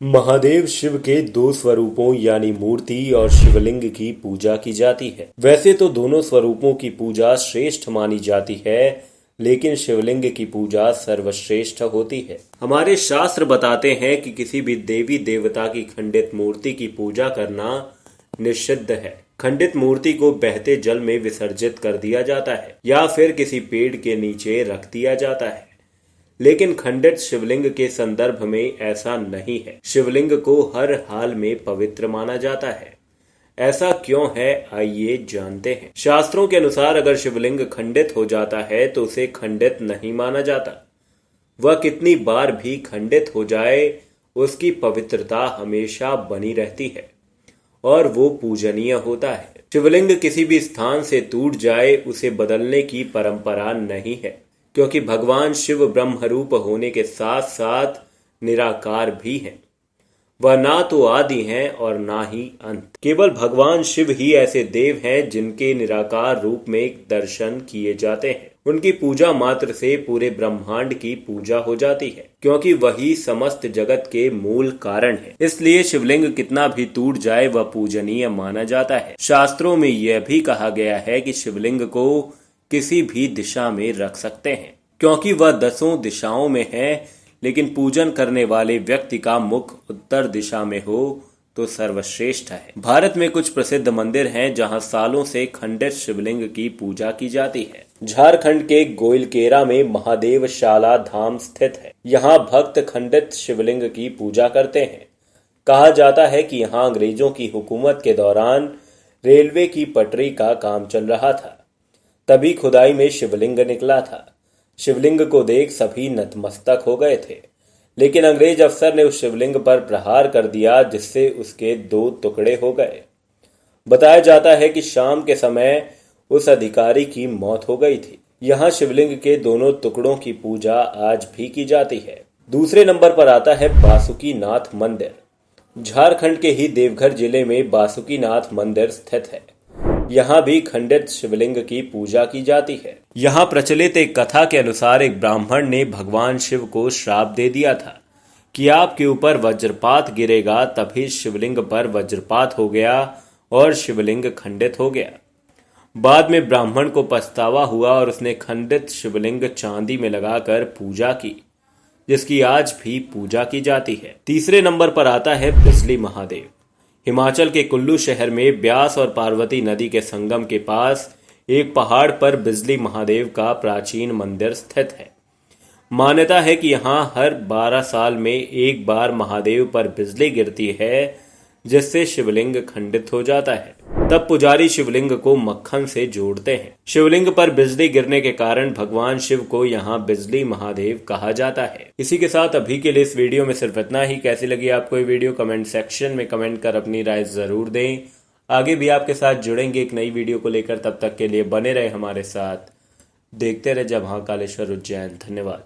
महादेव शिव के दो स्वरूपों यानी मूर्ति और शिवलिंग की पूजा की जाती है। वैसे तो दोनों स्वरूपों की पूजा श्रेष्ठ मानी जाती है, लेकिन शिवलिंग की पूजा सर्वश्रेष्ठ होती है। हमारे शास्त्र बताते हैं कि किसी भी देवी देवता की खंडित मूर्ति की पूजा करना निषिद्ध है। खंडित मूर्ति को बहते जल में विसर्जित कर दिया जाता है या फिर किसी पेड़ के नीचे रख दिया जाता है, लेकिन खंडित शिवलिंग के संदर्भ में ऐसा नहीं है। शिवलिंग को हर हाल में पवित्र माना जाता है। ऐसा क्यों है, आइए जानते हैं। शास्त्रों के अनुसार अगर शिवलिंग खंडित हो जाता है तो उसे खंडित नहीं माना जाता। वह कितनी बार भी खंडित हो जाए, उसकी पवित्रता हमेशा बनी रहती है और वो पूजनीय होता है। शिवलिंग किसी भी स्थान से टूट जाए, उसे बदलने की परंपरा नहीं है, क्योंकि भगवान शिव ब्रह्मरूप होने के साथ साथ निराकार भी हैं। वह ना तो आदि हैं और ना ही अंत। केवल भगवान शिव ही ऐसे देव हैं जिनके निराकार रूप में दर्शन किए जाते हैं। उनकी पूजा मात्र से पूरे ब्रह्मांड की पूजा हो जाती है, क्योंकि वही समस्त जगत के मूल कारण है। इसलिए शिवलिंग कितना भी टूट जाए वह पूजनीय माना जाता है। शास्त्रों में यह भी कहा गया है कि शिवलिंग को किसी भी दिशा में रख सकते हैं, क्योंकि वह 10 दिशाओं में है, लेकिन पूजन करने वाले व्यक्ति का मुख उत्तर दिशा में हो तो सर्वश्रेष्ठ है। भारत में कुछ प्रसिद्ध मंदिर हैं जहां सालों से खंडित शिवलिंग की पूजा की जाती है। झारखंड के गोइलकेरा में महादेव शाला धाम स्थित है। यहाँ भक्त खंडित शिवलिंग की पूजा करते हैं। कहा जाता है कि यहाँ अंग्रेजों की हुकूमत के दौरान रेलवे की पटरी का काम चल रहा था, तभी खुदाई में शिवलिंग निकला था। शिवलिंग को देख सभी नतमस्तक हो गए थे, लेकिन अंग्रेज अफसर ने उस शिवलिंग पर प्रहार कर दिया, जिससे उसके 2 टुकड़े हो गए। बताया जाता है कि शाम के समय उस अधिकारी की मौत हो गई थी। यहाँ शिवलिंग के दोनों टुकड़ों की पूजा आज भी की जाती है। दूसरे नंबर पर आता है बासुकीनाथ मंदिर। झारखंड के ही देवघर जिले में बासुकीनाथ मंदिर स्थित है। यहाँ भी खंडित शिवलिंग की पूजा की जाती है। यहाँ प्रचलित एक कथा के अनुसार एक ब्राह्मण ने भगवान शिव को श्राप दे दिया था कि आपके ऊपर वज्रपात गिरेगा। तभी शिवलिंग पर वज्रपात हो गया और शिवलिंग खंडित हो गया। बाद में ब्राह्मण को पछतावा हुआ और उसने खंडित शिवलिंग चांदी में लगाकर पूजा की, जिसकी आज भी पूजा की जाती है। तीसरे नंबर पर आता है बिजली महादेव। हिमाचल के कुल्लू शहर में ब्यास और पार्वती नदी के संगम के पास एक पहाड़ पर बिजली महादेव का प्राचीन मंदिर स्थित है। मान्यता है कि यहाँ हर 12 साल में एक बार महादेव पर बिजली गिरती है, जिससे शिवलिंग खंडित हो जाता है। तब पुजारी शिवलिंग को मक्खन से जोड़ते हैं। शिवलिंग पर बिजली गिरने के कारण भगवान शिव को यहाँ बिजली महादेव कहा जाता है। इसी के साथ अभी के लिए इस वीडियो में सिर्फ इतना ही। कैसी लगी आपको ये वीडियो कमेंट सेक्शन में कमेंट कर अपनी राय जरूर दें। आगे भी आपके साथ जुड़ेंगे एक नई वीडियो को लेकर। तब तक के लिए बने रहे हमारे साथ। देखते रहे जब महाकालेश्वर उज्जैन। धन्यवाद।